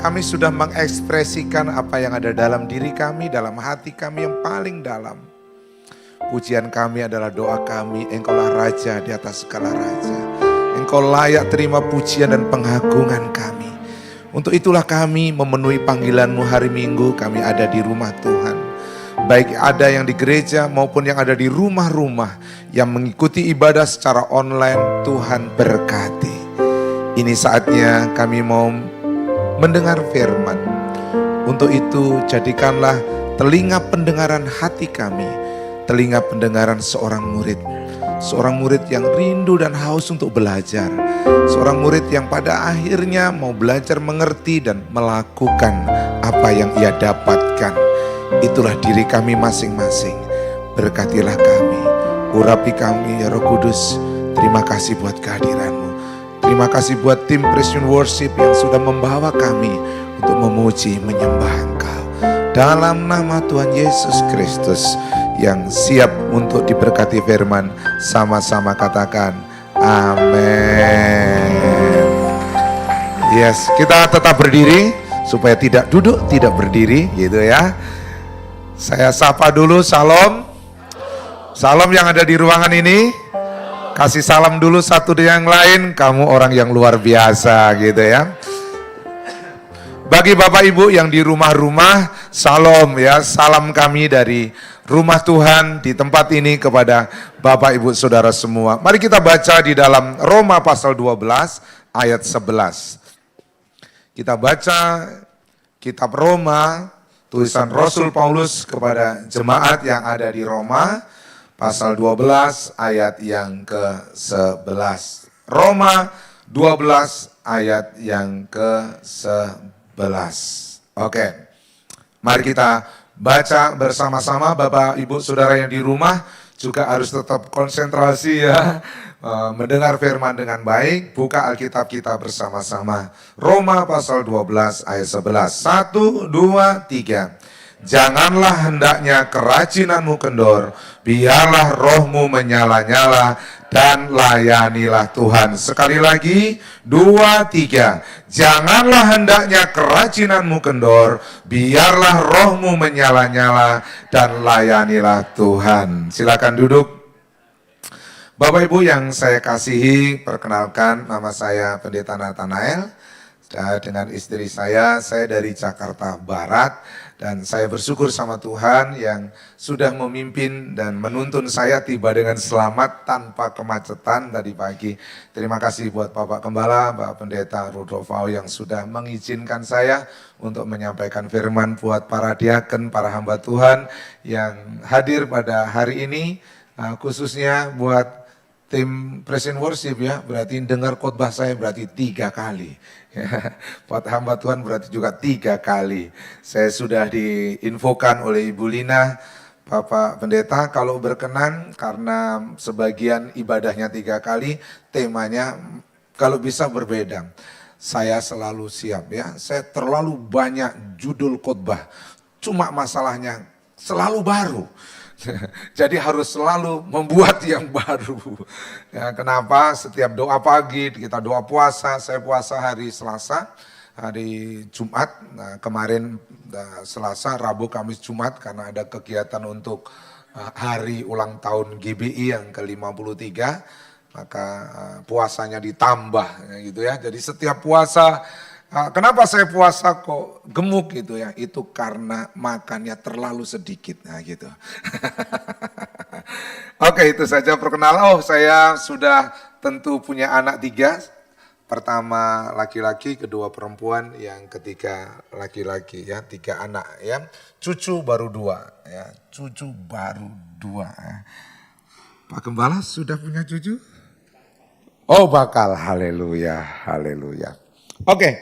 kami sudah mengekspresikan apa yang ada dalam diri kami, dalam hati kami yang paling dalam. Pujian kami adalah doa kami, Engkaulah Raja di atas segala raja. Engkau layak terima pujian dan pengagungan kami. Untuk itulah kami memenuhi panggilan-Mu hari Minggu, kami ada di rumah Tuhan. Baik ada yang di gereja maupun yang ada di rumah-rumah yang mengikuti ibadah secara online, Tuhan berkati. Ini saatnya kami mau mendengar firman. Untuk itu jadikanlah telinga pendengaran hati kami, telinga pendengaran seorang murid. Seorang murid yang rindu dan haus untuk belajar. Seorang murid yang pada akhirnya mau belajar mengerti dan melakukan apa yang ia dapatkan. Itulah diri kami masing-masing. Berkatilah kami, urapi kami ya Roh Kudus. Terima kasih buat kehadiran-Mu. Terima kasih buat tim Precision Worship yang sudah membawa kami untuk memuji, menyembah Engkau. Dalam nama Tuhan Yesus Kristus yang siap untuk diberkati firman, sama-sama katakan amin. Yes, kita tetap berdiri supaya tidak duduk, tidak berdiri gitu ya. Saya sapa dulu, salam. Salam yang ada di ruangan ini. Kasih salam dulu satu dengan yang lain, kamu orang yang luar biasa gitu ya. Bagi Bapak Ibu yang di rumah-rumah, salam ya, salam kami dari rumah Tuhan di tempat ini kepada Bapak Ibu Saudara semua. Mari kita baca di dalam Roma pasal 12 ayat 11. Kita baca kitab Roma, tulisan Rasul Paulus kepada jemaat yang ada di Roma, pasal 12 ayat yang ke-11. Roma 12 ayat yang ke-11. Oke, mari kita baca bersama-sama. Bapak Ibu Saudara yang di rumah juga harus tetap konsentrasi ya, mendengar firman dengan baik. Buka Alkitab kita bersama-sama. Roma pasal 12 ayat 11. 1, 2, 3. Janganlah hendaknya kerajinanmu kendor, biarlah rohmu menyala-nyala dan layanilah Tuhan. Sekali lagi, 2, 3. Janganlah hendaknya kerajinanmu kendor, biarlah rohmu menyala-nyala dan layanilah Tuhan. Silakan duduk. Bapak Ibu yang saya kasihi, perkenalkan nama saya Pendeta Nathanael. Dengan istri saya dari Jakarta Barat. Dan saya bersyukur sama Tuhan yang sudah memimpin dan menuntun saya tiba dengan selamat tanpa kemacetan tadi pagi. Terima kasih buat Bapak Gembala, Bapak Pendeta Rudolfau yang sudah mengizinkan saya untuk menyampaikan firman buat para diaken, para hamba Tuhan yang hadir pada hari ini. Khususnya buat tim Precision Worship ya, berarti dengar khotbah saya berarti 3 kali. Buat hamba Tuhan berarti juga 3 kali. Saya sudah diinfokan oleh Ibu Lina, Bapak Pendeta kalau berkenan karena sebagian ibadahnya 3 kali, temanya kalau bisa berbeda. Saya selalu siap ya, saya terlalu banyak judul khotbah, cuma masalahnya selalu baru. Jadi harus selalu membuat yang baru. Ya, kenapa? Setiap doa pagi, kita doa puasa, saya puasa hari Selasa, hari Jumat. Nah, kemarin Selasa, Rabu, Kamis, Jumat karena ada kegiatan untuk hari ulang tahun GBI yang ke-53. Maka puasanya ditambah gitu ya. Jadi setiap puasa, kenapa saya puasa kok gemuk gitu ya? Itu karena makannya terlalu sedikit, nah gitu. Oke, itu saja perkenalan. Oh, saya sudah tentu punya anak 3. Pertama laki-laki, kedua perempuan, yang ketiga laki-laki ya, 3 anak ya. Cucu baru 2 ya, cucu baru 2 ya. Pak Gembala sudah punya cucu? Oh, bakal, haleluya, haleluya. Oke.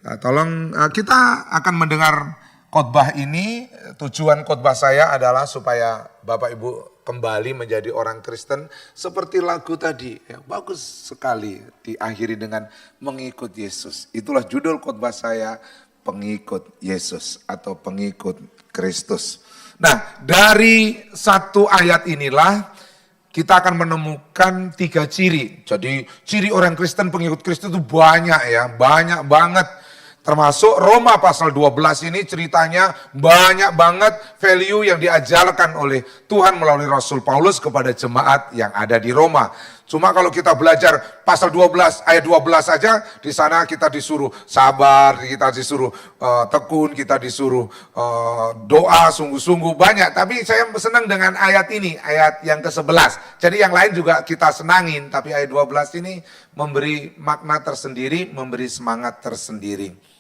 Nah, tolong kita akan mendengar khotbah ini. Tujuan khotbah saya adalah supaya Bapak Ibu kembali menjadi orang Kristen seperti lagu tadi. Ya, bagus sekali diakhiri dengan mengikut Yesus. Itulah judul khotbah saya, pengikut Yesus atau pengikut Kristus. Nah, dari satu ayat inilah kita akan menemukan 3 ciri. Jadi ciri orang Kristen, pengikut Kristus itu banyak ya, banyak banget. Termasuk Roma pasal 12 ini ceritanya banyak banget value yang diajarkan oleh Tuhan melalui Rasul Paulus kepada jemaat yang ada di Roma. Cuma kalau kita belajar pasal 12 ayat 12 saja, di sana kita disuruh sabar, kita disuruh tekun, kita disuruh doa sungguh-sungguh banyak. Tapi saya senang dengan ayat ini, ayat yang ke-11. Jadi yang lain juga kita senangin, tapi ayat 12 ini memberi makna tersendiri, memberi semangat tersendiri.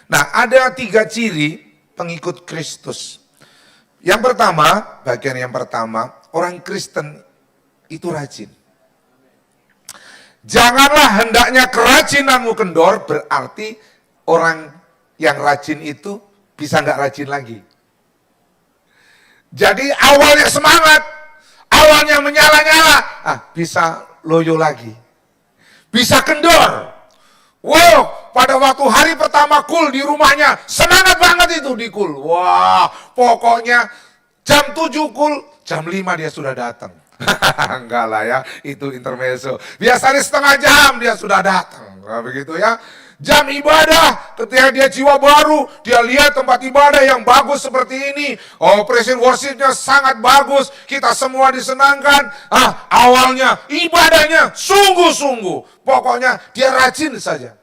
Nah, ada 3 ciri pengikut Kristus. Yang pertama, bagian yang pertama, orang Kristen itu rajin. Janganlah hendaknya kerajinanmu kendor, berarti orang yang rajin itu bisa nggak rajin lagi. Jadi awalnya semangat, awalnya menyala-nyala, bisa loyo lagi. Bisa kendor. Wow, pada waktu hari pertama kul di rumahnya, semangat banget itu di kul. Wah, pokoknya jam 7 kul, jam 5 dia sudah datang. Enggak lah ya, itu intermezzo. Biasanya setengah jam dia sudah datang. Nah, begitu ya. Jam ibadah, ketika dia jiwa baru, dia lihat tempat ibadah yang bagus seperti ini. Oh, presiden worshipnya sangat bagus, kita semua disenangkan. Awalnya ibadahnya sungguh-sungguh. Pokoknya dia rajin saja.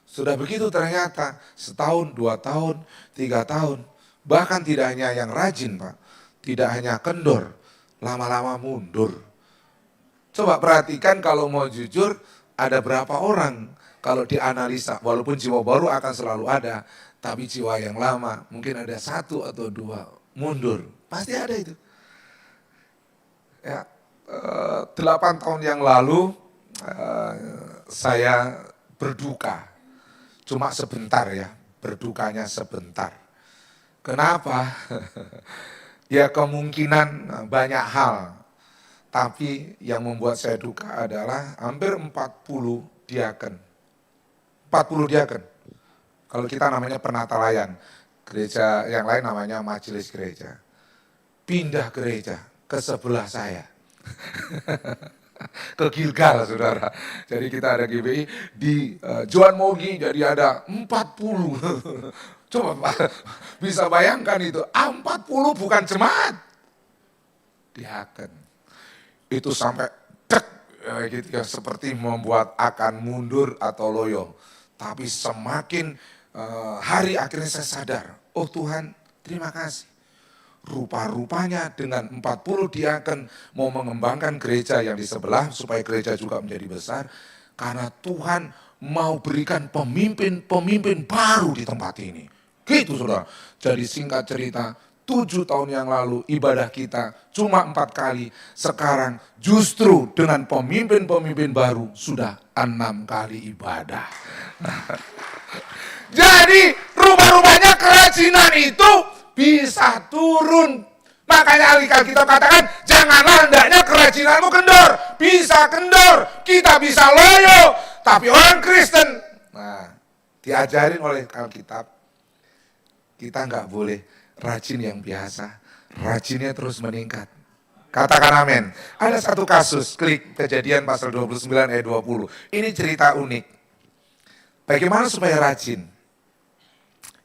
Sudah begitu ternyata setahun, 2 tahun, 3 tahun. Bahkan tidak hanya yang rajin, Pak. Tidak hanya kendor, lama-lama mundur. Coba perhatikan kalau mau jujur, ada berapa orang kalau dianalisa, walaupun jiwa baru akan selalu ada, tapi jiwa yang lama mungkin ada 1 atau 2 mundur. Pasti ada itu. Ya, 8 tahun yang lalu saya berduka. Cuma sebentar ya, berdukanya sebentar. Kenapa? Ya kemungkinan banyak hal. Tapi yang membuat saya duka adalah hampir 40 diaken. 40 diaken. Kalau kita namanya penatalayan. Gereja yang lain namanya majelis gereja. Pindah gereja ke sebelah saya. Ke Gilgal, saudara. Jadi kita ada GBI di Juan Mogi, jadi ada 40. Coba Pak, bisa bayangkan itu, 40 bukan jemaat. Diaken. Itu sampai dek, gitu ya, seperti membuat akan mundur atau loyo. Tapi semakin hari akhirnya saya sadar, oh Tuhan terima kasih. Rupa-rupanya dengan 40 diaken mau mengembangkan gereja yang di sebelah supaya gereja juga menjadi besar. Karena Tuhan mau berikan pemimpin-pemimpin baru di tempat ini. Gitu saudara. Jadi singkat cerita, 7 tahun yang lalu ibadah kita cuma 4 kali. Sekarang justru dengan pemimpin-pemimpin baru sudah 6 kali ibadah. Jadi rumah-rumahnya kerajinan itu bisa turun. Makanya Alkitab katakan, janganlah hendaknya kerajinanmu kendor. Bisa kendor, kita bisa loyo. Tapi orang Kristen, diajarin oleh Alkitab, kita nggak boleh rajin yang biasa. Rajinnya terus meningkat. Katakan amin. Ada satu kasus, klik Kejadian pasal 29 ayat 20. Ini cerita unik. Bagaimana supaya rajin?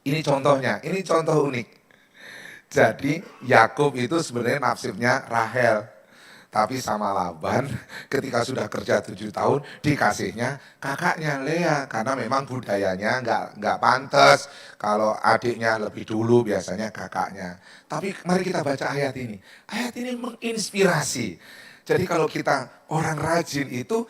Ini contohnya, ini contoh unik. Jadi Yakub itu sebenarnya nasibnya Rahel. Tapi sama Laban ketika sudah kerja 7 tahun dikasihnya kakaknya Lea. Karena memang budayanya nggak pantas kalau adiknya lebih dulu biasanya kakaknya. Tapi mari kita baca ayat ini. Ayat ini menginspirasi. Jadi kalau kita orang rajin itu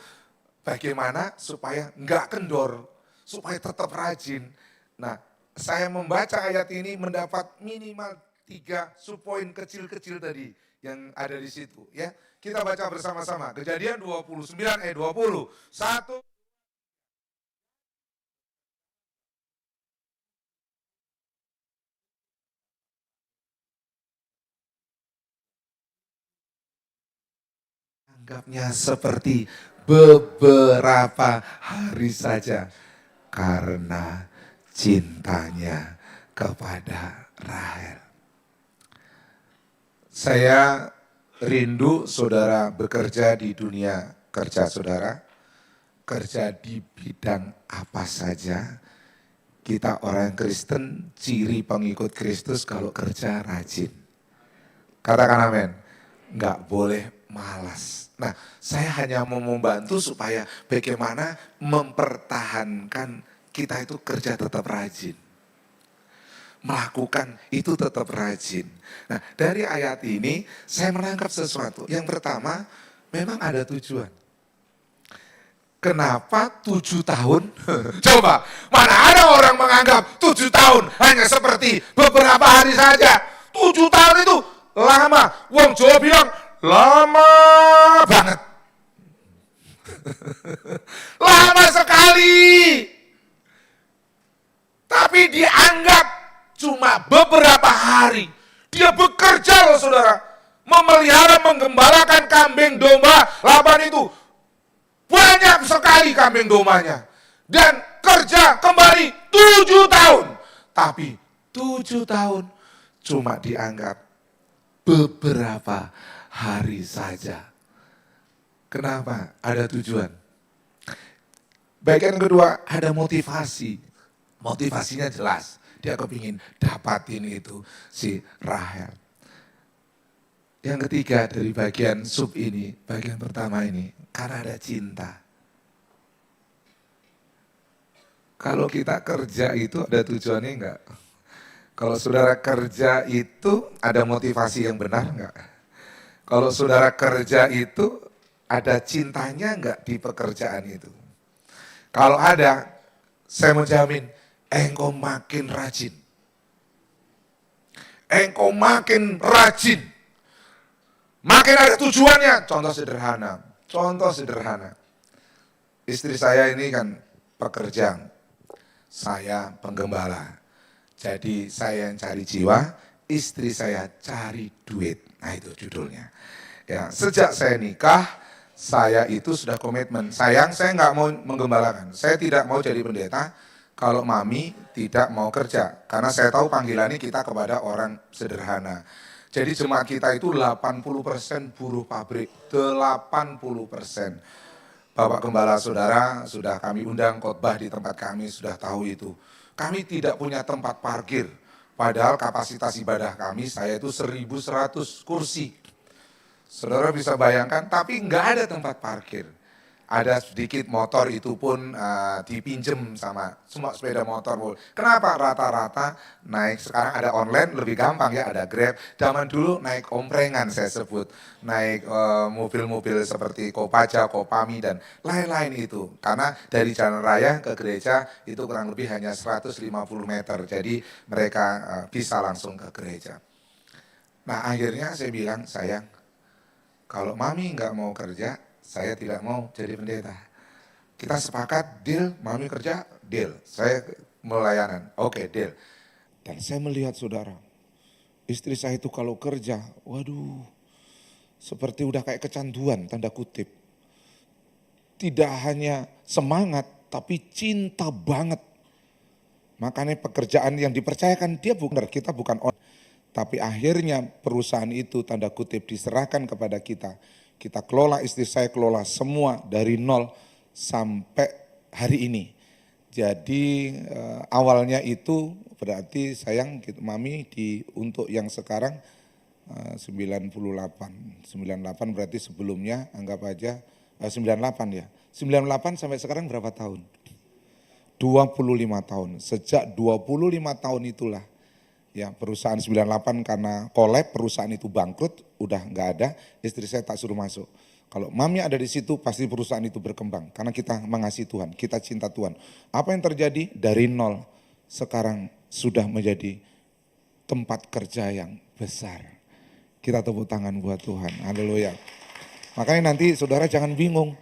bagaimana supaya nggak kendor. Supaya tetap rajin. Nah, saya membaca ayat ini mendapat minimal 3 subpoin kecil-kecil tadi yang ada di situ. Ya, kita baca bersama-sama. Kejadian 29 ayat 20. 1. Anggapnya seperti beberapa hari saja. Karena cintanya kepada Rahel. Saya rindu saudara bekerja di dunia kerja saudara. Kerja di bidang apa saja. Kita orang Kristen, ciri pengikut Kristus kalau kerja rajin. Katakan amin. Nggak boleh malas. Nah, saya hanya mau membantu supaya bagaimana mempertahankan kita itu kerja tetap rajin. Melakukan itu tetap rajin. Nah, dari ayat ini saya menangkap sesuatu. Yang pertama, memang ada tujuan. Kenapa 7 tahun? Coba, mana ada orang menganggap 7 tahun hanya seperti beberapa hari saja. 7 tahun itu lama. Wong Jawa bilang, lama banget. Lama sekali. Tapi dianggap cuma beberapa hari. Dia bekerja loh saudara. Memelihara, menggembalakan kambing domba. Laban itu banyak sekali kambing dombanya. Dan kerja kembali 7 tahun. Tapi 7 tahun cuma dianggap beberapa hari saja. Kenapa? Ada tujuan. Bagian kedua, ada motivasi. Motivasinya jelas. Dia kepingin dapatin itu si Rahel. Yang ketiga dari bagian sub ini, bagian pertama ini, karena ada cinta. Kalau kita kerja itu ada tujuannya enggak? Kalau saudara kerja itu ada motivasi yang benar enggak? Kalau saudara kerja itu ada cintanya enggak di pekerjaan itu? Kalau ada, saya menjamin engkau makin rajin. Engkau makin rajin. Makin ada tujuannya. Contoh sederhana. Istri saya ini kan pekerja. Saya penggembala. Jadi saya yang cari jiwa, istri saya cari duit. Nah itu judulnya. Ya, sejak saya nikah, saya itu sudah komitmen. Sayang, saya nggak mau menggembalakan. Saya tidak mau jadi pendeta kalau mami tidak mau kerja. Karena saya tahu panggilannya kita kepada orang sederhana. Jadi jemaat kita itu 80% buruh pabrik, 80%. Bapak Gembala Saudara sudah kami undang khotbah di tempat kami, sudah tahu itu. Kami tidak punya tempat parkir, padahal kapasitas ibadah kami, saya itu 1.100 kursi. Saudara bisa bayangkan, tapi nggak ada tempat parkir. Ada sedikit motor itu pun dipinjem sama semua sepeda motor. Kenapa? Rata-rata naik, sekarang ada online lebih gampang ya, ada Grab. Zaman dulu naik omprengan saya sebut, naik mobil-mobil seperti Kopaja, Kopami dan lain-lain itu. Karena dari jalan raya ke gereja itu kurang lebih hanya 150 meter, jadi mereka bisa langsung ke gereja. Nah akhirnya saya bilang, sayang, kalau mami nggak mau kerja, saya tidak mau jadi pendeta. Kita sepakat, deal, mami kerja, deal. Saya melayanan, oke, deal. Dan saya melihat saudara, istri saya itu kalau kerja, waduh, seperti udah kayak kecanduan, tanda kutip. Tidak hanya semangat, tapi cinta banget. Makanya pekerjaan yang dipercayakan dia bukan, kita bukan orang. Tapi akhirnya perusahaan itu tanda kutip diserahkan kepada kita. Kita kelola, istri saya kelola semua dari nol sampai hari ini. Jadi awalnya itu berarti sayang mami untuk yang sekarang 98 berarti sebelumnya anggap aja 98 ya. 98 sampai sekarang berapa tahun? 25 tahun. Sejak 25 tahun itulah ya perusahaan 98 karena kolab, perusahaan itu bangkrut, udah nggak ada, istri saya tak suruh masuk. Kalau mami ada di situ pasti perusahaan itu berkembang karena kita mengasihi Tuhan, kita cinta Tuhan. Apa yang terjadi? Dari nol sekarang sudah menjadi tempat kerja yang besar. Kita tepuk tangan buat Tuhan, haleluya. Makanya nanti saudara jangan bingung,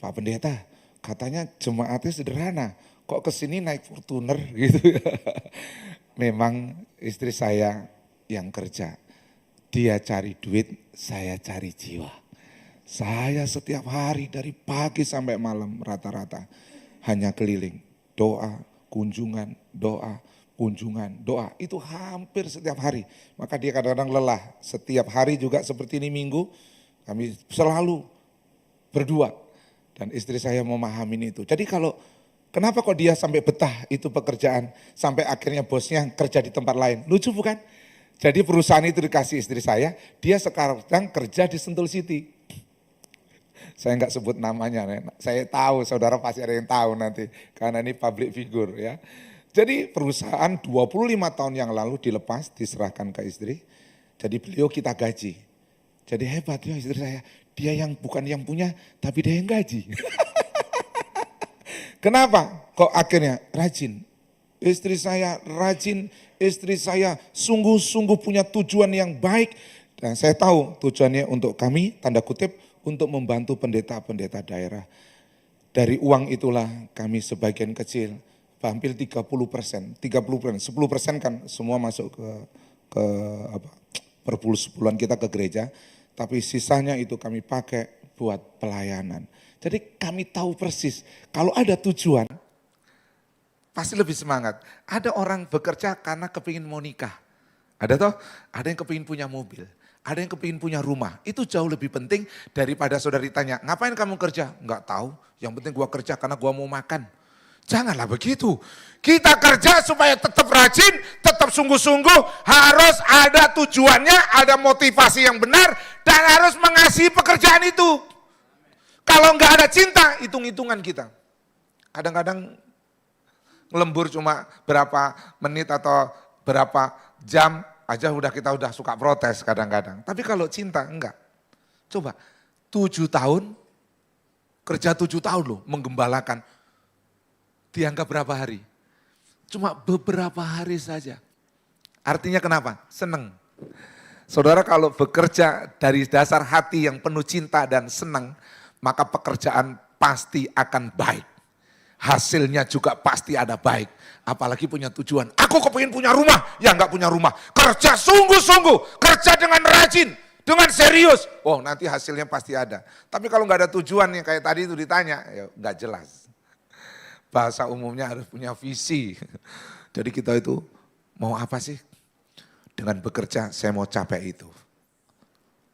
Pak Pendeta katanya jemaatnya sederhana, kok kesini naik Fortuner gitu. Memang istri saya yang kerja, dia cari duit, saya cari jiwa. Saya setiap hari dari pagi sampai malam rata-rata hanya keliling, doa, kunjungan, doa, kunjungan, doa. Itu hampir setiap hari. Maka dia kadang-kadang lelah. Setiap hari juga seperti ini Minggu, kami selalu berdua. Dan istri saya memahami itu. Jadi kalau Kenapa kok dia sampai betah itu pekerjaan, sampai akhirnya bosnya kerja di tempat lain? Lucu bukan? Jadi perusahaan itu dikasih istri saya, dia sekarang kerja di Sentul City. Saya nggak sebut namanya, saya tahu, saudara pasti ada yang tahu nanti, karena ini public figure ya. Jadi perusahaan 25 tahun yang lalu dilepas, diserahkan ke istri, jadi beliau kita gaji. Jadi hebat ya istri saya, dia yang bukan yang punya, tapi dia yang gaji. Kenapa? Kok akhirnya rajin? Istri saya rajin, istri saya sungguh-sungguh punya tujuan yang baik. Dan saya tahu tujuannya untuk kami, tanda kutip, untuk membantu pendeta-pendeta daerah. Dari uang itulah kami sebagian kecil, hampir 30%, 10% kan semua masuk ke apa, perpuluhan kita ke gereja, tapi sisanya itu kami pakai buat pelayanan. Jadi kami tahu persis, kalau ada tujuan, pasti lebih semangat. Ada orang bekerja karena kepingin mau nikah. Ada toh? Ada yang kepingin punya mobil. Ada yang kepingin punya rumah. Itu jauh lebih penting daripada saudara ditanya, ngapain kamu kerja? Enggak tahu, yang penting gua kerja karena gua mau makan. Janganlah begitu. Kita kerja supaya tetap rajin, tetap sungguh-sungguh, harus ada tujuannya, ada motivasi yang benar, dan harus mengasihi pekerjaan itu. Kalau enggak ada cinta, hitung-hitungan kita. Kadang-kadang lembur cuma berapa menit atau berapa jam aja kita udah suka protes kadang-kadang. Tapi kalau cinta enggak. Coba 7 tahun, kerja 7 tahun loh menggembalakan. Dianggap berapa hari? Cuma beberapa hari saja. Artinya kenapa? Seneng. Saudara kalau bekerja dari dasar hati yang penuh cinta dan senang, maka pekerjaan pasti akan baik. Hasilnya juga pasti ada baik. Apalagi punya tujuan. Aku kepingin punya rumah, ya enggak punya rumah. Kerja sungguh-sungguh, kerja dengan rajin, dengan serius. Oh nanti hasilnya pasti ada. Tapi kalau enggak ada tujuan yang kayak tadi itu ditanya, ya enggak jelas. Bahasa umumnya harus punya visi. Jadi kita itu mau apa sih? Dengan bekerja saya mau capai itu.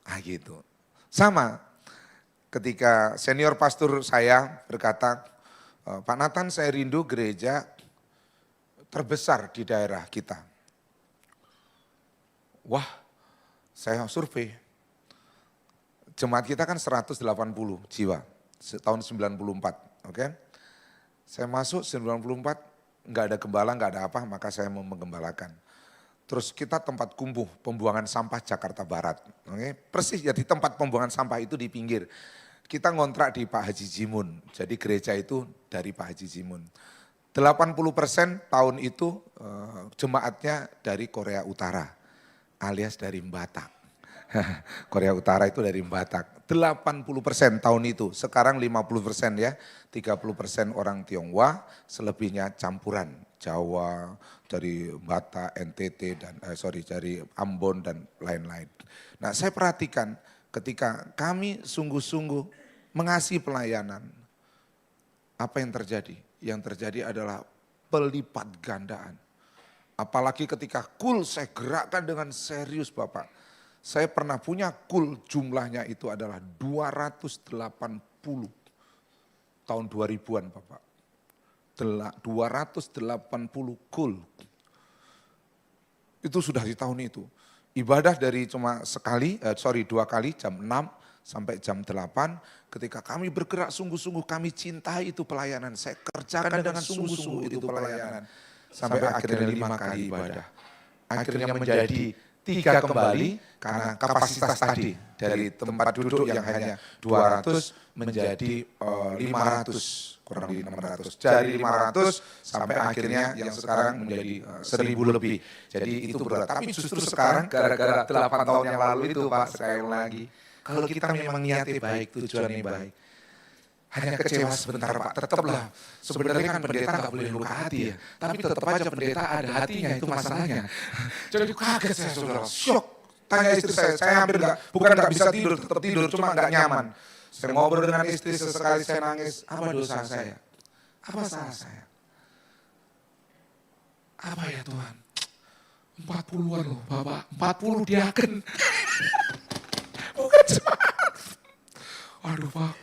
Ah gitu. Sama ketika senior pastor saya berkata, Pak Nathan saya rindu gereja terbesar di daerah kita. Wah, saya survei. Jemaat kita kan 180 jiwa, tahun 94, oke. Saya masuk 94, enggak ada gembala, enggak ada apa, maka saya mau menggembalakan. Terus kita tempat kumpuh pembuangan sampah Jakarta Barat, oke. Persis jadi tempat pembuangan sampah itu di pinggir. Kita ngontrak di Pak Haji Jimun, jadi gereja itu dari Pak Haji Jimun. 80% tahun itu jemaatnya dari Korea Utara, alias dari Batak. Korea Utara itu dari Batak. 80% tahun itu, sekarang 50% ya, 30% orang Tionghoa, selebihnya campuran. Jawa, dari Batak, NTT, dari Ambon dan lain-lain. Nah saya perhatikan ketika kami sungguh-sungguh mengasihi pelayanan, apa yang terjadi? Yang terjadi adalah pelipat gandaan. Apalagi ketika saya gerakkan dengan serius Bapak. Saya pernah punya jumlahnya itu adalah 280 tahun 2000-an Bapak. 280 itu sudah di tahun itu. Ibadah dari cuma 2 kali jam 6 sampai jam 8. Ketika kami bergerak sungguh-sungguh, kami cintai itu pelayanan. Saya kerjakan dengan sungguh-sungguh itu pelayanan. Sampai akhirnya 5 kali ibadah. Akhirnya menjadi 3 kembali karena kapasitas tadi. Dari tempat duduk yang hanya 200 menjadi 500. Kurang lebih 600. Dari 500 sampai akhirnya yang sekarang menjadi 1000 lebih. Jadi itu berat. Tapi justru sekarang gara-gara 8 tahun yang lalu itu Pak, sekali lagi. Kalau kita memang niatnya baik, tujuannya baik. Hanya kecewa sebentar Pak, tetaplah. Sebenarnya kan pendeta gak boleh luka hati ya. Tapi tetap aja pendeta ada hatinya, itu masalahnya. Jadi kaget saya saudara, syok. Tanya istri saya hampir bukan gak bisa tidur, tetap tidur, cuma gak nyaman. Saya ngobrol dengan istri, sesekali saya nangis, apa dosa saya? Apa salah saya? Apa ya Tuhan? 40-an loh Bapak, 40 diaken. Bukan jemaat. Waduh Pak,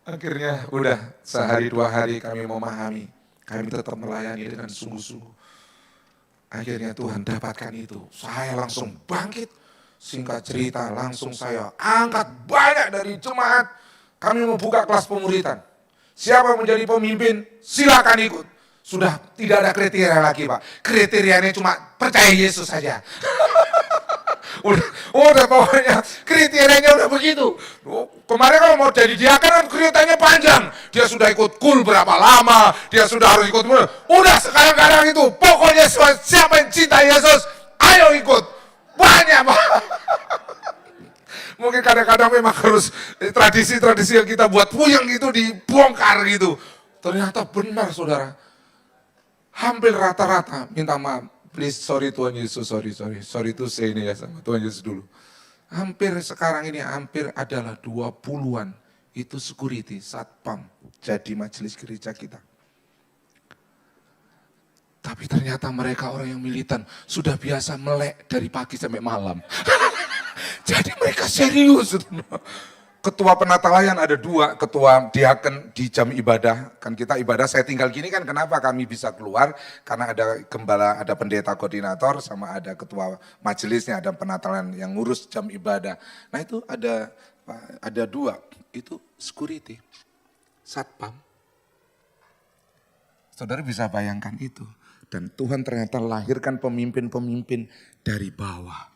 akhirnya udah sehari 2 hari kami memahami. Kami tetap melayani dengan sungguh-sungguh. Akhirnya Tuhan dapatkan itu. Saya langsung bangkit. Singkat cerita langsung saya angkat banyak dari jemaat. Kami membuka kelas pemuritan. Siapa menjadi pemimpin silakan ikut. Sudah tidak ada kriteria lagi Pak. Kriterianya cuma percaya Yesus saja. udah pokoknya kriterianya udah begitu. Kemarin kalau mau jadi diaken kan kriterianya panjang. Dia sudah ikut kul berapa lama, dia sudah harus ikut. Udah sekarang itu pokoknya siapa yang cinta Yesus, ayo ikut. Banyak Pak. Mungkin kadang-kadang memang harus tradisi-tradisi yang kita buat puyeng itu dibongkar gitu. Ternyata benar saudara. Hampir rata-rata minta maaf. Please, sorry Tuhan Yesus, sorry to say ini ya sama Tuhan Yesus dulu. Hampir sekarang ini hampir adalah 20-an itu security, satpam jadi majelis gereja kita. Tapi ternyata mereka orang yang militan sudah biasa melek dari pagi sampai malam. Jadi mereka serius. Ketua penata layan ada 2, ketua diaken di jam ibadah. Kan kita ibadah, saya tinggal gini kan kenapa kami bisa keluar. Karena ada gembala, ada pendeta koordinator, sama ada ketua majelisnya, ada penata layan yang ngurus jam ibadah. Nah itu ada 2, itu security, satpam. Saudara bisa bayangkan itu. Dan Tuhan ternyata lahirkan pemimpin-pemimpin dari bawah.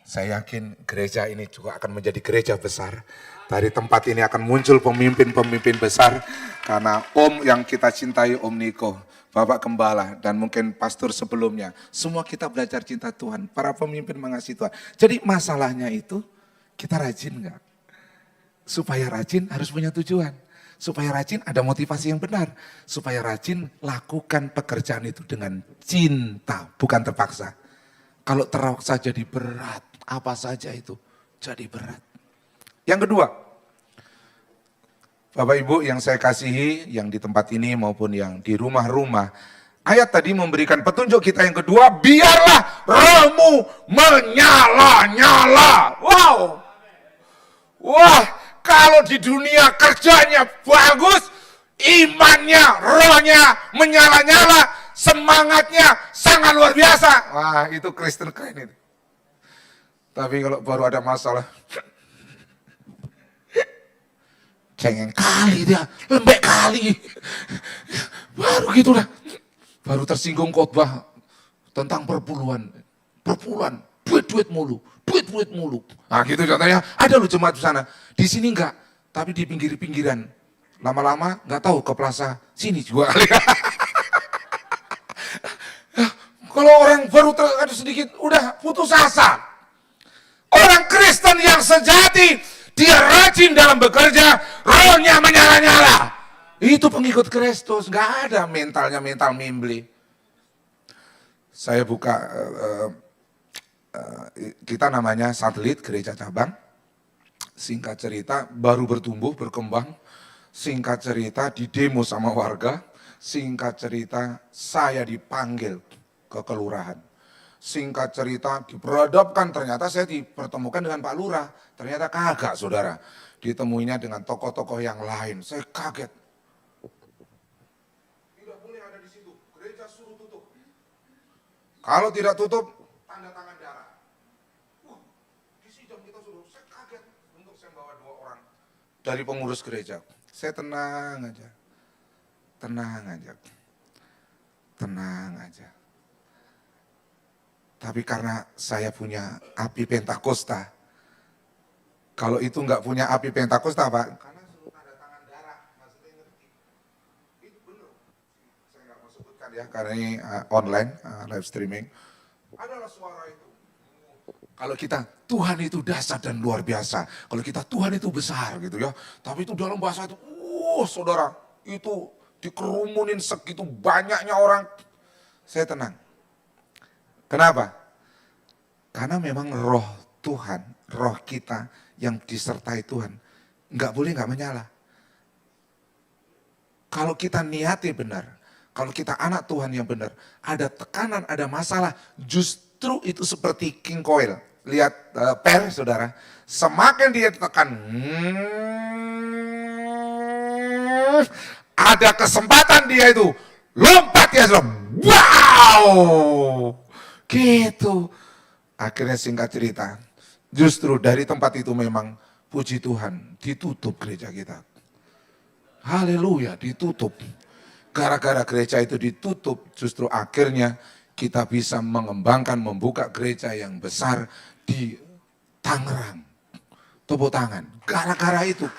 Saya yakin gereja ini juga akan menjadi gereja besar. Dari tempat ini akan muncul pemimpin-pemimpin besar. Karena Om yang kita cintai, Om Niko, Bapak Gembala, dan mungkin pastor sebelumnya. Semua kita belajar cinta Tuhan. Para pemimpin mengasihi Tuhan. Jadi masalahnya itu, kita rajin enggak? Supaya rajin harus punya tujuan. Supaya rajin ada motivasi yang benar. Supaya rajin lakukan pekerjaan itu dengan cinta, bukan terpaksa. Kalau terpaksa jadi berat. Apa saja itu jadi berat. Yang kedua, Bapak Ibu yang saya kasihi, yang di tempat ini maupun yang di rumah-rumah, ayat tadi memberikan petunjuk kita yang kedua, biarlah rohmu menyala-nyala. Wow. Wah, kalau di dunia kerjanya bagus, imannya, rohnya menyala-nyala, semangatnya sangat luar biasa. Wah, itu Kristen keren itu. Tapi kalau baru ada masalah, cengeng kali dia, lembek kali. Baru gitu dah. Baru tersinggung khotbah tentang perpuluhan, duit mulu. Nah gitu contohnya, ada loh jemaat di sana. Di sini enggak, tapi di pinggir-pinggiran. Lama-lama enggak tahu ke plaza sini juga kali. Kalau orang baru ada sedikit, udah putus asa. Orang Kristen yang sejati, dia rajin dalam bekerja, rohnya menyala-nyala. Itu pengikut Kristus, gak ada mentalnya mental membeli. Saya buka, kita namanya satelit gereja cabang. Singkat cerita, baru bertumbuh, berkembang. Singkat cerita, di demo sama warga. Singkat cerita, saya dipanggil ke kelurahan. Singkat cerita, diperadabkan, ternyata saya dipertemukan dengan Pak Lurah. Ternyata kagak saudara, ditemuinya dengan tokoh-tokoh yang lain. Saya kaget. Tidak boleh ada di situ, gereja suruh tutup. Kalau tidak tutup, tanda tangan darah. Di sidang kita suruh, saya kaget untuk saya bawa 2 orang dari pengurus gereja. Saya tenang aja. Tapi karena saya punya api Pentakosta, kalau itu nggak punya api Pentakosta Pak, karena suruh tanda tangan darah, maksudnya ngerti. Itu benar. Saya nggak mau sebutkan ya, karena ini online, live streaming. Adalah suara itu. Kalau kita, Tuhan itu dahsyat dan luar biasa. Kalau kita, Tuhan itu besar gitu ya. Tapi itu dalam bahasa itu, saudara, itu dikerumunin segitu banyaknya orang. Saya tenang. Kenapa? Karena memang roh Tuhan, roh kita yang disertai Tuhan, nggak boleh nggak menyala. Kalau kita niati benar, kalau kita anak Tuhan yang benar, ada tekanan, ada masalah, justru itu seperti king coil. Lihat pel saudara, semakin dia tekan, ada kesempatan dia itu lompat ya saudara. Wow, gitu. Akhirnya singkat cerita, justru dari tempat itu memang puji Tuhan ditutup gereja kita. Haleluya, ditutup. Gara-gara gereja itu ditutup, justru akhirnya kita bisa mengembangkan, membuka gereja yang besar di Tangerang. Tepuk tangan, gara-gara itu.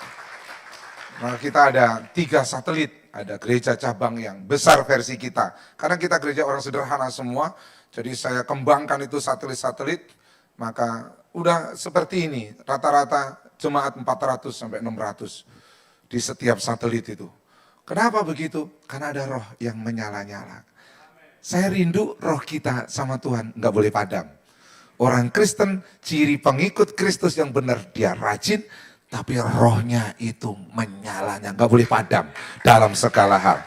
Nah, kita ada 3 satelit, ada gereja cabang yang besar versi kita. Karena kita gereja orang sederhana semua, jadi saya kembangkan itu satelit-satelit, maka udah seperti ini, rata-rata jemaat 400 sampai 600 di setiap satelit itu. Kenapa begitu? Karena ada roh yang menyala-nyala. Saya rindu roh kita sama Tuhan nggak boleh padam. Orang Kristen, ciri pengikut Kristus yang benar, dia rajin, tapi rohnya itu menyalanya, nggak boleh padam dalam segala hal.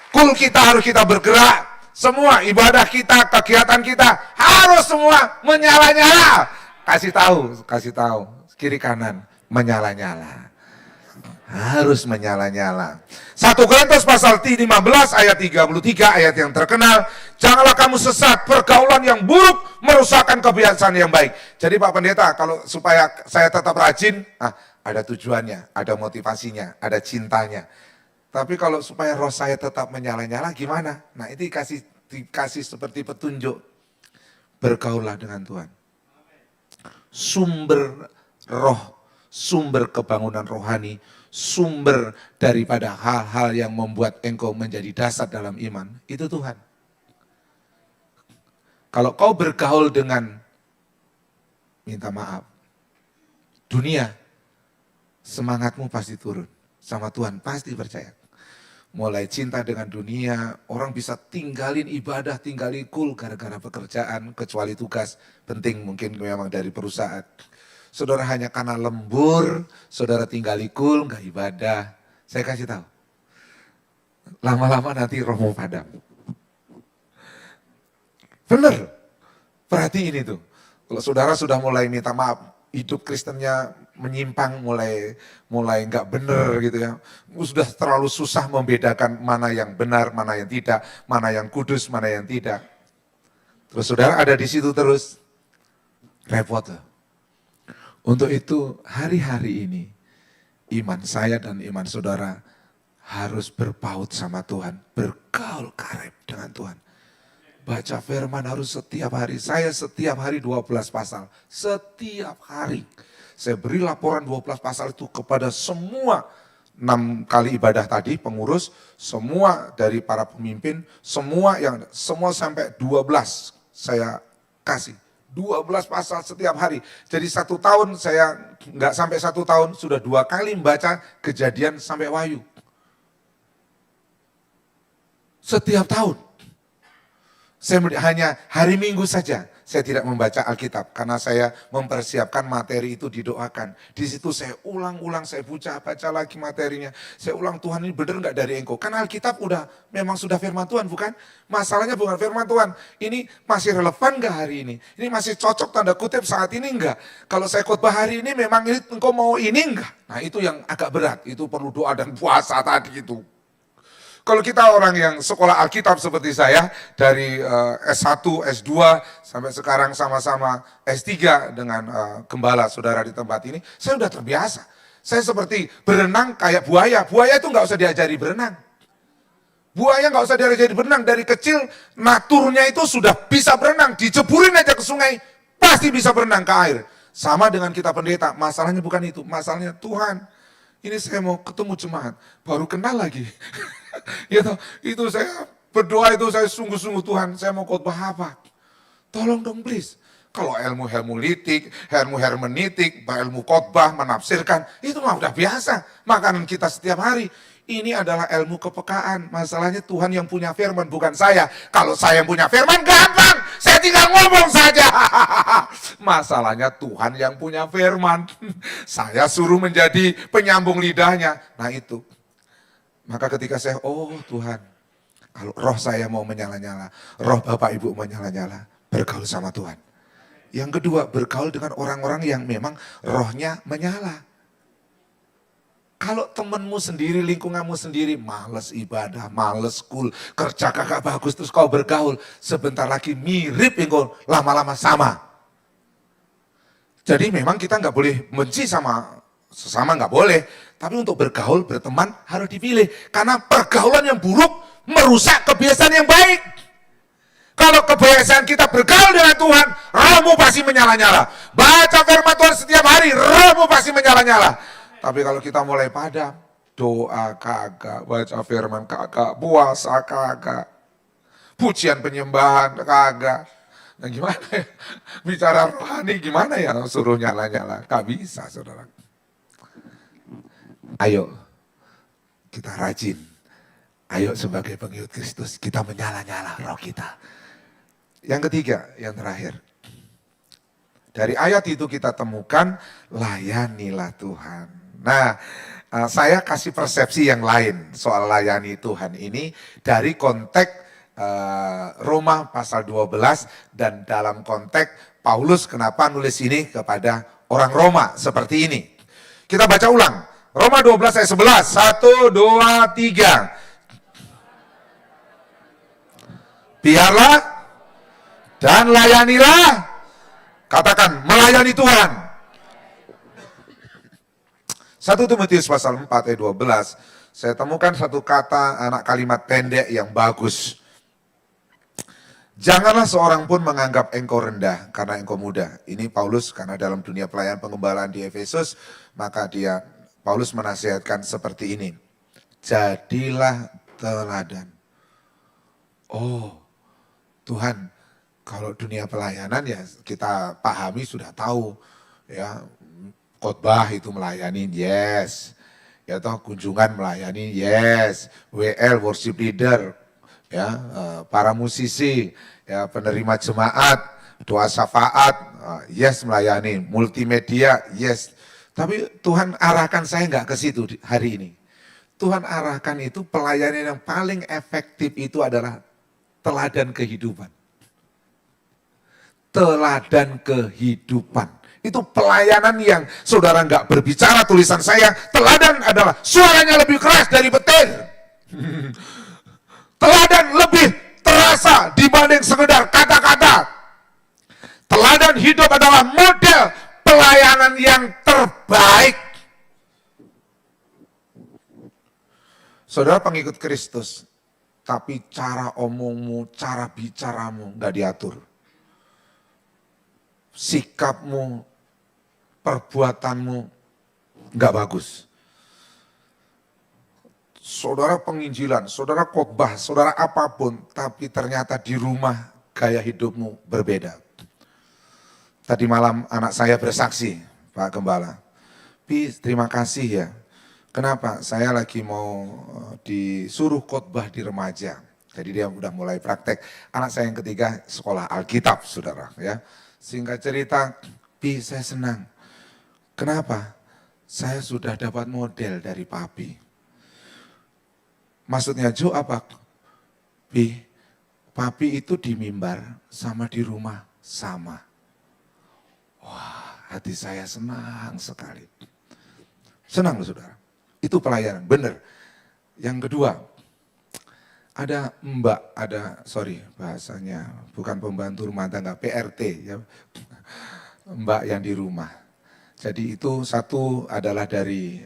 Kul kita harus kita bergerak, semua ibadah kita, kegiatan kita harus semua menyala-nyala. Kasih tahu, kiri kanan menyala-nyala. Harus menyala-nyala. 1 Korintus pasal 15 ayat 33 ayat yang terkenal. Janganlah kamu sesat, pergaulan yang buruk merusakkan kebiasaan yang baik. Jadi Pak Pendeta, kalau supaya saya tetap rajin, ada tujuannya, ada motivasinya, ada cintanya. Tapi kalau supaya roh saya tetap menyala-nyala gimana? Nah itu dikasih seperti petunjuk. Bergaullah dengan Tuhan. Sumber roh, sumber kebangunan rohani, sumber daripada hal-hal yang membuat engkau menjadi dasar dalam iman, itu Tuhan. Kalau kau bergaul dengan, minta maaf, dunia, semangatmu pasti turun. Sama Tuhan pasti percaya. Mulai cinta dengan dunia, orang bisa tinggalin ibadah, tinggalin kul gara-gara pekerjaan, kecuali tugas penting mungkin memang dari perusahaan. Saudara hanya karena lembur, saudara tinggal ikul, nggak ibadah. Saya kasih tahu. Lama-lama nanti rohmu padam. Benar. Perhatiin itu. Kalau saudara sudah mulai minta maaf, hidup Kristennya menyimpang, mulai nggak benar gitu ya. Sudah terlalu susah membedakan mana yang benar, mana yang tidak, mana yang kudus, mana yang tidak. Terus saudara ada di situ terus. Repot tuh. Untuk itu hari-hari ini iman saya dan iman saudara harus berpaut sama Tuhan. Bergaul karib dengan Tuhan. Baca firman harus setiap hari. Saya setiap hari 12 pasal. Setiap hari. Saya beri laporan 12 pasal itu kepada semua 6 kali ibadah tadi, pengurus, semua dari para pemimpin, semua sampai 12 saya kasih. 12 pasal setiap hari. Jadi 1 tahun saya nggak sampai 1 tahun sudah 2 kali membaca Kejadian sampai Wahyu. Setiap tahun. Saya hanya hari Minggu saja saya tidak membaca Alkitab karena saya mempersiapkan materi itu didoakan. Di situ saya ulang-ulang, saya baca lagi materinya. Saya ulang, Tuhan ini benar nggak dari engkau? Karena Alkitab memang sudah firman Tuhan, bukan? Masalahnya bukan firman Tuhan. Ini masih relevan nggak hari ini? Ini masih cocok tanda kutip saat ini enggak? Kalau saya khotbah hari ini memang ini engkau mau ini enggak? Nah itu yang agak berat. Itu perlu doa dan puasa tadi itu. Kalau kita orang yang sekolah Alkitab seperti saya, dari S1, S2, sampai sekarang sama-sama S3 dengan gembala saudara di tempat ini, saya sudah terbiasa. Saya seperti berenang kayak buaya. Buaya itu nggak usah diajari berenang. Buaya nggak usah diajari berenang. Dari kecil naturnya itu sudah bisa berenang. Diceburin aja ke sungai, pasti bisa berenang ke air. Sama dengan kita pendeta, masalahnya bukan itu. Masalahnya Tuhan, ini saya mau ketemu jemaat, baru kenal lagi. Itu saya berdoa, itu saya sungguh-sungguh, Tuhan, saya mau khotbah apa? Tolong dong please. Kalau ilmu hermeneutik, ilmu hermeneutik, ilmu khotbah, menafsirkan, itu mah udah biasa. Makanan kita setiap hari. Ini adalah ilmu kepekaan. Masalahnya Tuhan yang punya firman, bukan saya. Kalau saya yang punya firman, gampang. Saya tinggal ngomong saja. Masalahnya Tuhan yang punya firman. Saya suruh menjadi penyambung lidahnya. Nah itu. Maka ketika saya, oh Tuhan, kalau roh saya mau menyala-nyala, roh Bapak Ibu menyala-nyala, bergaul sama Tuhan. Yang kedua, bergaul dengan orang-orang yang memang rohnya menyala. Kalau temenmu sendiri, lingkunganmu sendiri, males ibadah, males school, kerja kagak bagus, terus kau bergaul, sebentar lagi mirip engkau, lama-lama sama. Jadi memang kita nggak boleh benci sama sesama, nggak boleh. Tapi untuk bergaul, berteman harus dipilih. Karena pergaulan yang buruk merusak kebiasaan yang baik. Kalau kebiasaan kita bergaul dengan Tuhan, rohmu pasti menyala-nyala. Baca firman Tuhan setiap hari, rohmu pasti menyala-nyala. Tapi kalau kita mulai padam, doa kagak, baca firman kagak, puasa kagak, pujian penyembahan kagak. Nah gimana ya? Bicara rohani gimana ya suruh nyala-nyala? Gak bisa saudara. Ayo, kita rajin. Ayo sebagai pengikut Kristus, kita menyala-nyala roh kita. Yang ketiga, yang terakhir. Dari ayat itu kita temukan, layanilah Tuhan. Nah, saya kasih persepsi yang lain soal layani Tuhan ini dari konteks Roma pasal 12 dan dalam konteks Paulus kenapa nulis ini kepada orang Roma seperti ini. Kita baca ulang. Roma 12 ayat 11. 1, 2, 3. Biarlah dan layanilah. Katakan melayani Tuhan. 1 Timotius pasal 4 ayat 12, saya temukan satu kata, anak kalimat pendek yang bagus. Janganlah seorang pun menganggap engkau rendah karena engkau muda. Ini Paulus karena dalam dunia pelayanan pengembalaan di Efesus, maka Paulus menasihatkan seperti ini. Jadilah teladan. Oh, Tuhan, kalau dunia pelayanan ya kita pahami sudah tahu ya. Khotbah itu melayani, yes. Ya toh kunjungan melayani, yes. WL, worship leader, ya, para musisi, ya penerima jemaat, doa syafaat, yes melayani. Multimedia, yes. Tapi Tuhan arahkan saya nggak ke situ hari ini. Tuhan arahkan itu pelayanan yang paling efektif itu adalah teladan kehidupan. Teladan kehidupan. Itu pelayanan yang saudara nggak berbicara tulisan saya. Teladan adalah suaranya lebih keras dari petir. Teladan lebih terasa dibanding sekedar kata-kata. Teladan hidup adalah model pelayanan yang terbaik. Saudara pengikut Kristus, tapi cara omongmu, cara bicaramu nggak diatur. Sikapmu, perbuatanmu nggak bagus. Saudara penginjilan, saudara khotbah, saudara apapun, tapi ternyata di rumah gaya hidupmu berbeda. Tadi malam anak saya bersaksi, Pak Gembala. Pi, terima kasih ya. Kenapa? Saya lagi mau disuruh khotbah di remaja. Jadi dia udah mulai praktek. Anak saya yang ketiga sekolah Alkitab, saudara ya. Singkat cerita, Pi, saya senang. Kenapa? Saya sudah dapat model dari papi. Maksudnya Jo apa? Pi, papi itu di mimbar sama di rumah sama. Wah, hati saya senang sekali. Senang loh saudara. Itu pelayanan, benar. Yang kedua, ada mbak, bahasanya bukan pembantu rumah tangga, PRT ya. Mbak yang di rumah. Jadi itu satu adalah dari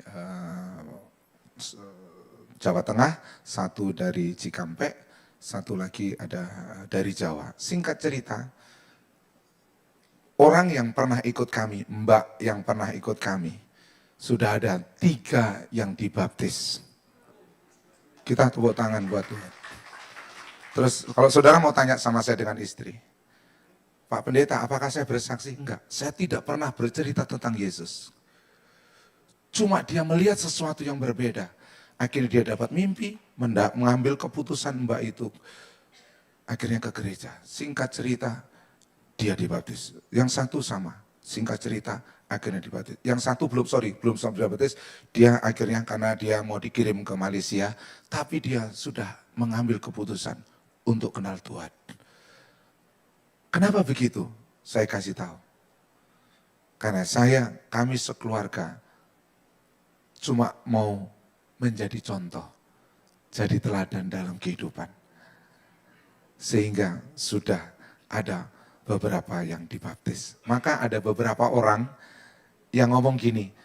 Jawa Tengah, satu dari Cikampek, satu lagi ada dari Jawa. Singkat cerita, orang yang pernah ikut kami, mbak yang pernah ikut kami, sudah ada 3 yang dibaptis. Kita tepuk tangan buat Tuhan. Terus kalau saudara mau tanya sama saya dengan istri, Pak Pendeta, apakah saya bersaksi? Enggak, saya tidak pernah bercerita tentang Yesus. Cuma dia melihat sesuatu yang berbeda. Akhirnya dia dapat mimpi, mengambil keputusan mbak itu. Akhirnya ke gereja. Singkat cerita, dia dibaptis. Yang satu sama, singkat cerita, akhirnya dibaptis. Yang satu belum sampai dibaptis. Dia akhirnya karena dia mau dikirim ke Malaysia, tapi dia sudah mengambil keputusan untuk kenal Tuhan. Kenapa begitu? Saya kasih tahu. Karena kami sekeluarga cuma mau menjadi contoh, jadi teladan dalam kehidupan. Sehingga sudah ada beberapa yang dibaptis. Maka ada beberapa orang yang ngomong gini,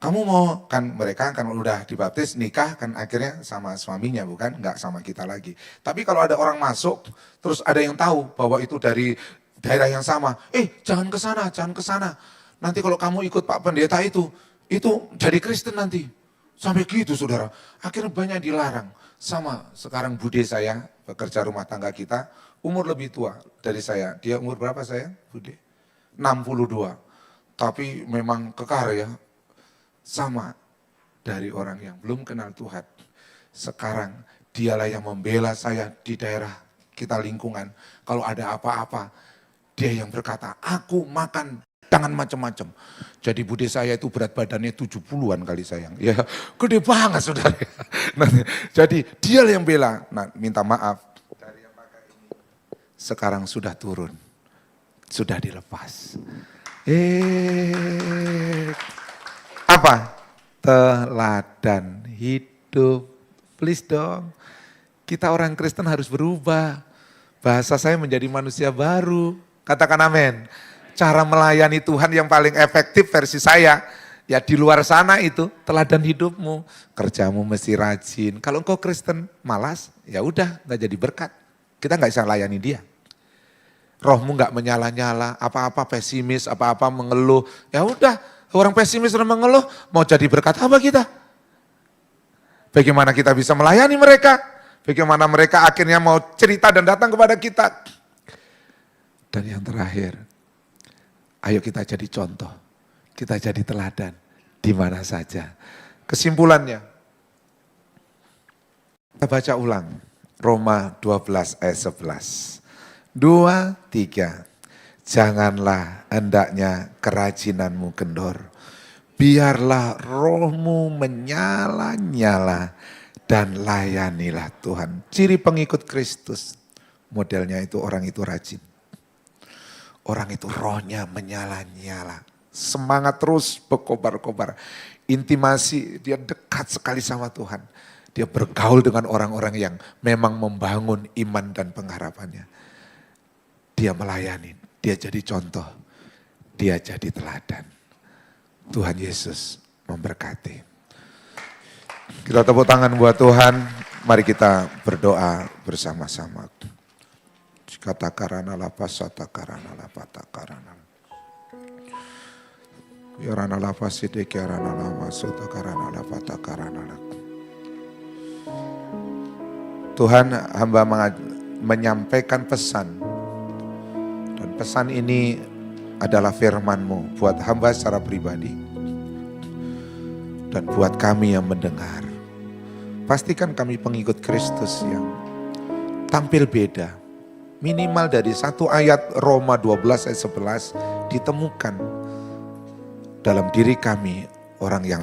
kamu mau, kan mereka kan udah dibaptis, nikah kan akhirnya sama suaminya bukan, nggak sama kita lagi. Tapi kalau ada orang masuk, terus ada yang tahu bahwa itu dari daerah yang sama, jangan ke sana, jangan ke sana. Nanti kalau kamu ikut Pak Pendeta itu jadi Kristen nanti. Sampai gitu saudara, akhirnya banyak dilarang. Sama sekarang bude saya, pekerja rumah tangga kita, umur lebih tua dari saya. Dia umur berapa saya, bude? 62. Tapi memang kekar ya. Sama dari orang yang belum kenal Tuhan. Sekarang dialah yang membela saya di daerah kita lingkungan. Kalau ada apa-apa, dia yang berkata, aku makan jangan macam-macam. Jadi bude saya itu berat badannya 70-an kali sayang. Ya, gede banget saudara. Nah, jadi dia yang bela. Nah, minta maaf. Dari yang pakai ini. Sekarang sudah turun. Sudah dilepas. Apa? Teladan hidup. Please dong. Kita orang Kristen harus berubah. Bahasa saya menjadi manusia baru. Katakan amin. Cara melayani Tuhan yang paling efektif versi saya, ya di luar sana itu teladan hidupmu. Kerjamu mesti rajin. Kalau engkau Kristen malas, ya udah nggak jadi berkat. Kita nggak bisa layani dia. Rohmu nggak menyala-nyala, apa-apa pesimis, apa-apa mengeluh. Ya udah, orang pesimis dan mengeluh, mau jadi berkat apa kita? Bagaimana kita bisa melayani mereka? Bagaimana mereka akhirnya mau cerita dan datang kepada kita? Dan yang terakhir, ayo kita jadi contoh, kita jadi teladan di mana saja. Kesimpulannya, kita baca ulang Roma 12 ayat 11. 2, 3, janganlah hendaknya kerajinanmu kendor, biarlah rohmu menyala-nyala dan layanilah Tuhan. Ciri pengikut Kristus, modelnya itu orang itu rajin. Orang itu rohnya menyala-nyala, semangat terus berkobar-kobar. Intimasi, dia dekat sekali sama Tuhan. Dia bergaul dengan orang-orang yang memang membangun iman dan pengharapannya. Dia melayani, dia jadi contoh, dia jadi teladan. Tuhan Yesus memberkati. Kita tepuk tangan buat Tuhan, mari kita berdoa bersama-sama. Kata karana lapas, kata karana lapata karana. Yarana lapas ide karana lama, soto karana lapata karana. Tuhan, hamba menyampaikan pesan. Dan pesan ini adalah firman-Mu buat hamba secara pribadi. Dan buat kami yang mendengar. Pastikan kami pengikut Kristus yang tampil beda. Minimal dari satu ayat Roma 12 ayat 11 ditemukan dalam diri kami orang yang